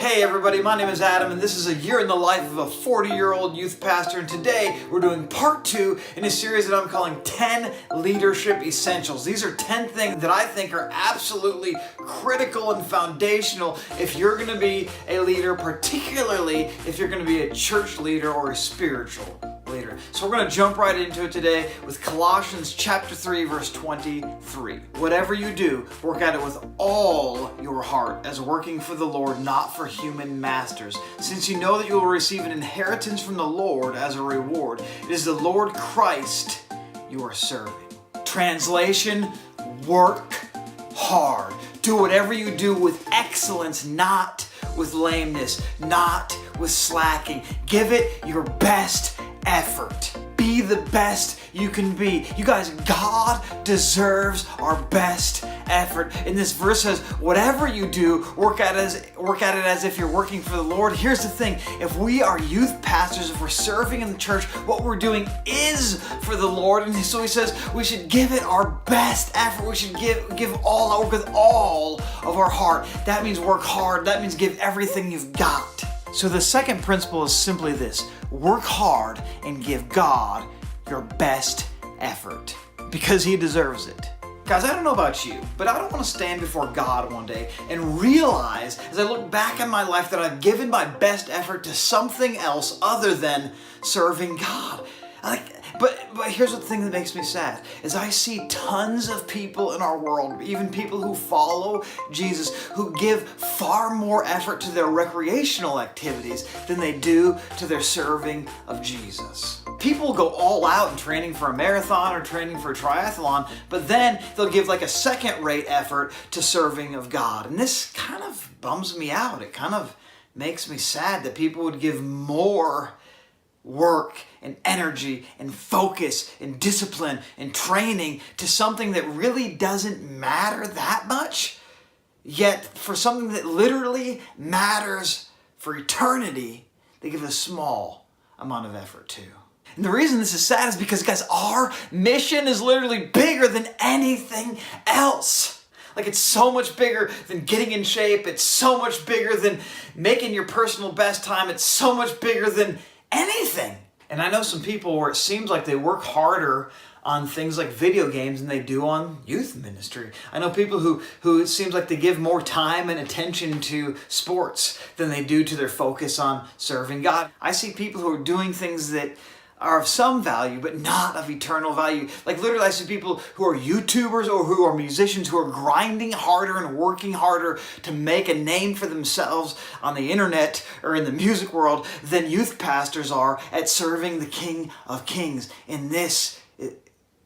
Hey everybody, my name is Adam and this is a year in the life of a 40-year-old youth pastor, and today we're doing part 2 in a series that I'm calling 10 Leadership Essentials. These are 10 things that I think are absolutely critical and foundational if you're going to be a leader, particularly if you're going to be a church leader or a spiritual leader. So we're going to jump right into it today with Colossians chapter 3 verse 23. Whatever you do, work at it with all your heart as working for the Lord, not for human masters, since you know that you will receive an inheritance from the Lord as a reward. It is the Lord Christ you are serving. Translation: work hard. Do whatever you do with excellence, not with lameness, not with slacking. Give it your best effort. Be the best you can be. You guys, God deserves our best effort. And this verse says, whatever you do, work at it as if you're working for the Lord. Here's the thing. If we are youth pastors, if we're serving in the church, what we're doing is for the Lord. And so he says we should give it our best effort. We should give all, work with all of our heart. That means work hard. That means give everything you've got. So the second principle is simply this: work hard and give God your best effort, because He deserves it. Guys, I don't know about you, but I don't want to stand before God one day and realize, as I look back in my life, that I've given my best effort to something else other than serving God. But here's the thing that makes me sad, is I see tons of people in our world, even people who follow Jesus, who give far more effort to their recreational activities than they do to their serving of Jesus. People go all out in training for a marathon or training for a triathlon, but then they'll give like a second-rate effort to serving of God. And this kind of bums me out. It kind of makes me sad that people would give more work and energy and focus and discipline and training to something that really doesn't matter that much, yet for something that literally matters for eternity, they give a small amount of effort to. And the reason this is sad is because, guys, our mission is literally bigger than anything else. Like, it's so much bigger than getting in shape. It's so much bigger than making your personal best time. It's so much bigger than anything. And I know some people where it seems like they work harder on things like video games than they do on youth ministry. I know people who it seems like they give more time and attention to sports than they do to their focus on serving God. I see people who are doing things that are of some value, but not of eternal value. Like, literally, I see people who are YouTubers or who are musicians who are grinding harder and working harder to make a name for themselves on the internet or in the music world than youth pastors are at serving the King of Kings. And this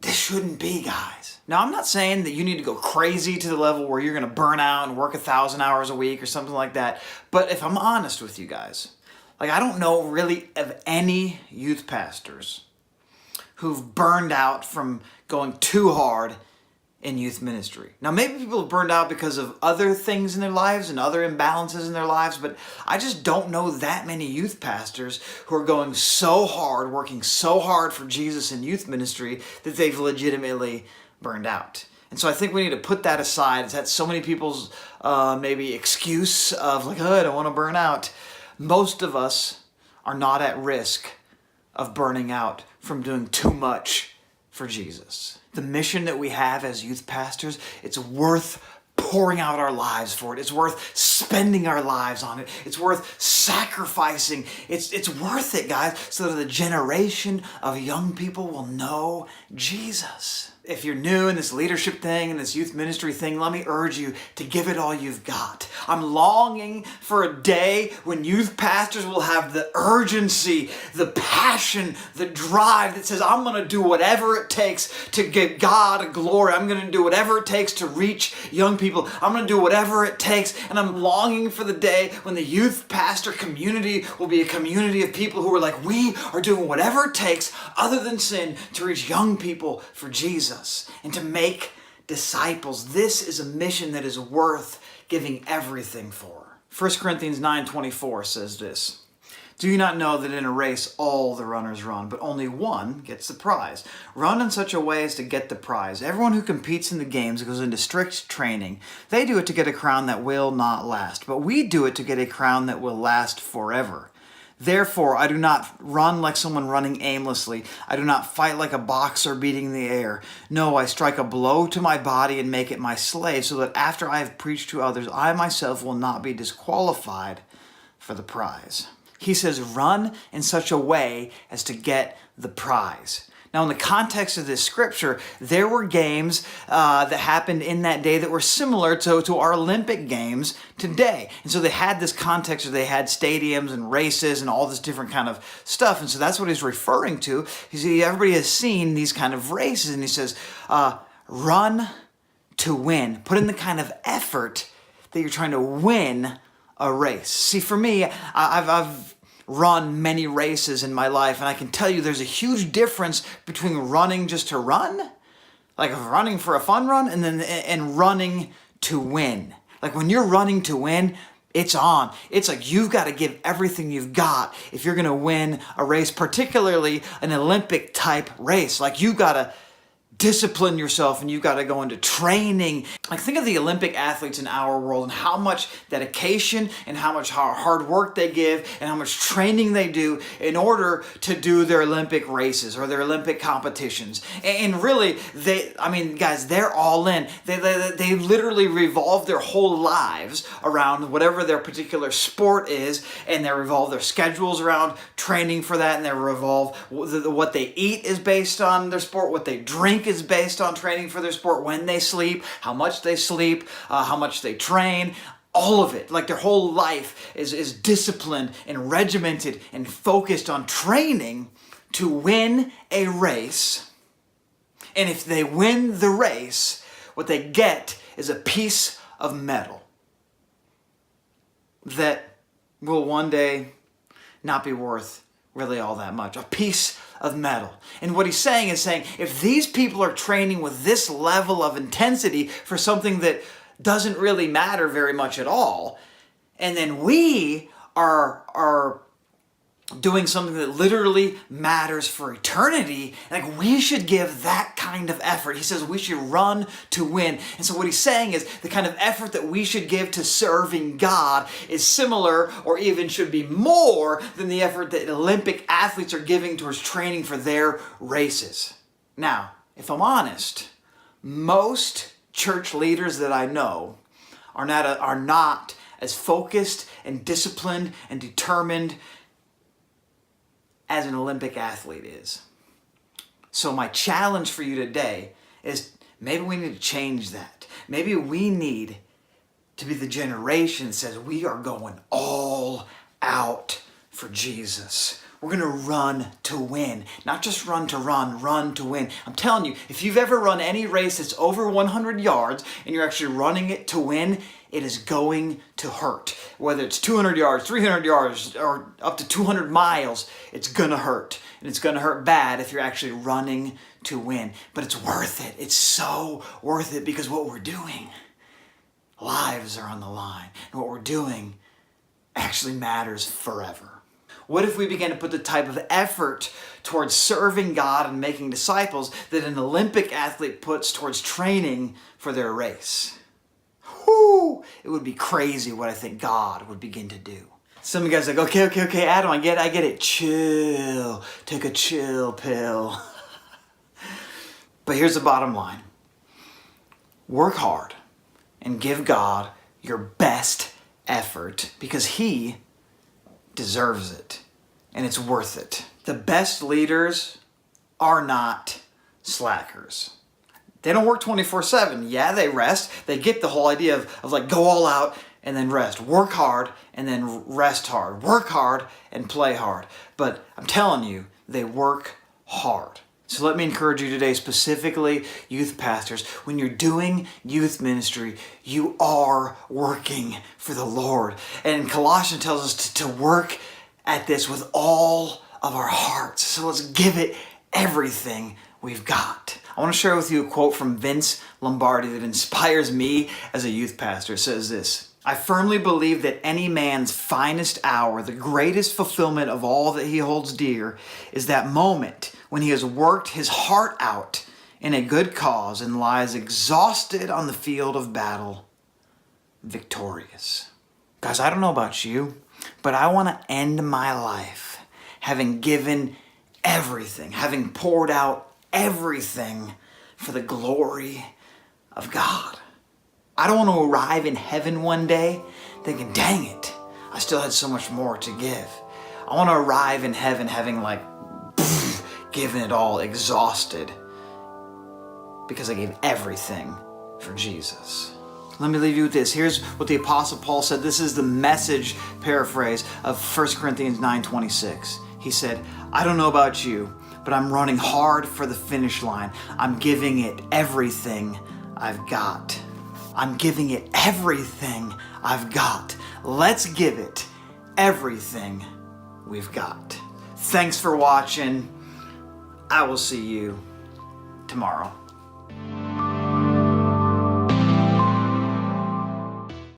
shouldn't be, guys. Now, I'm not saying that you need to go crazy to the level where you're going to burn out and work 1,000 hours a week or something like that. But if I'm honest with you guys, like, I don't know really of any youth pastors who've burned out from going too hard in youth ministry. Now, maybe people have burned out because of other things in their lives and other imbalances in their lives, but I just don't know that many youth pastors who are going so hard, working so hard for Jesus in youth ministry that they've legitimately burned out. And so I think we need to put that aside. That's so many people's maybe excuse of like, oh, I don't want to burn out. Most of us are not at risk of burning out from doing too much for Jesus. The mission that we have as youth pastors, it's worth pouring out our lives for it. It's worth spending our lives on it. It's worth sacrificing. It's worth it, guys, so that the generation of young people will know Jesus. If you're new in this leadership thing and this youth ministry thing, let me urge you to give it all you've got. I'm longing for a day when youth pastors will have the urgency, the passion, the drive that says, I'm going to do whatever it takes to give God glory. I'm going to do whatever it takes to reach young people. I'm going to do whatever it takes. And I'm longing for the day when the youth pastor community will be a community of people who are like, we are doing whatever it takes other than sin to reach young people for Jesus and to make disciples. This is a mission that is worth giving everything for. 1 Corinthians 9:24 says this: Do you not know that in a race all the runners run, but only one gets the prize? Run in such a way as to get the prize. Everyone who competes in the games goes into strict training. They do it to get a crown that will not last, but we do it to get a crown that will last forever. Therefore, I do not run like someone running aimlessly. I do not fight like a boxer beating the air. No, I strike a blow to my body and make it my slave, so that after I have preached to others, I myself will not be disqualified for the prize. He says, run in such a way as to get the prize. Now, in the context of this scripture, there were games that happened in that day that were similar to our Olympic Games today. And so they had this context where they had stadiums and races and all this different kind of stuff. And so that's what he's referring to. Everybody has seen these kind of races. And he says, run to win. Put in the kind of effort that you're trying to win a race. See, for me, I've run many races in my life, and I can tell you there's a huge difference between running just to run, like running for a fun run, and running to win. Like when you're running to win, it's on. It's like you've got to give everything you've got if you're going to win a race, particularly an Olympic type race. Like you've got to discipline yourself and you've got to go into training. Like think of the Olympic athletes in our world and how much dedication and how much hard work they give and how much training they do in order to do their Olympic races or their Olympic competitions. And really, guys, they're all in. They literally revolve their whole lives around whatever their particular sport is, and they revolve their schedules around training for that, and they revolve what they eat is based on their sport, what they drink is based on training for their sport, when they sleep, how much they sleep, how much they train, all of it. Like their whole life is disciplined and regimented and focused on training to win a race. And if they win the race, what they get is a piece of metal that will one day not be worth really all that much. A piece of metal. And what he's saying is if these people are training with this level of intensity for something that doesn't really matter very much at all, and then we are doing something that literally matters for eternity, like we should give that kind of effort. He says we should run to win. And so what he's saying is the kind of effort that we should give to serving God is similar or even should be more than the effort that Olympic athletes are giving towards training for their races. Now, if I'm honest, most church leaders that I know are not as focused and disciplined and determined as an Olympic athlete is. So my challenge for you today is maybe we need to change that. Maybe we need to be the generation that says we are going all out for Jesus. We're going to run to win. Not just run to run to win. I'm telling you, if you've ever run any race that's over 100 yards and you're actually running it to win, it is going to hurt. Whether it's 200 yards, 300 yards, or up to 200 miles, it's going to hurt. And it's going to hurt bad if you're actually running to win. But it's worth it. It's so worth it because what we're doing, lives are on the line. And what we're doing actually matters forever. What if we began to put the type of effort towards serving God and making disciples that an Olympic athlete puts towards training for their race? Whew, it would be crazy what I think God would begin to do. Some of you guys are like, okay, Adam, I get it. Chill. Take a chill pill. But here's the bottom line. Work hard and give God your best effort because He deserves it and it's worth it. The best leaders are not slackers. They don't work 24/7. Yeah, they rest. They get the whole idea of like go all out and then rest. Work hard and then rest hard. Work hard and play hard. But I'm telling you, they work hard. So let me encourage you today, specifically youth pastors, when you're doing youth ministry, you are working for the Lord. And Colossians tells us to work at this with all of our hearts. So let's give it everything we've got. I want to share with you a quote from Vince Lombardi that inspires me as a youth pastor. It says this: I firmly believe that any man's finest hour, the greatest fulfillment of all that he holds dear, is that moment when he has worked his heart out in a good cause and lies exhausted on the field of battle, victorious. Guys, I don't know about you, but I want to end my life having given everything, having poured out everything for the glory of God. I don't want to arrive in heaven one day thinking, dang it, I still had so much more to give. I want to arrive in heaven having given it all, exhausted, because I gave everything for Jesus. Let me leave you with this. Here's what the Apostle Paul said. This is the Message paraphrase of 1 Corinthians 9:26. He said, I don't know about you, but I'm running hard for the finish line. I'm giving it everything I've got. I'm giving it everything I've got. Let's give it everything we've got. Thanks for watching. I will see you tomorrow.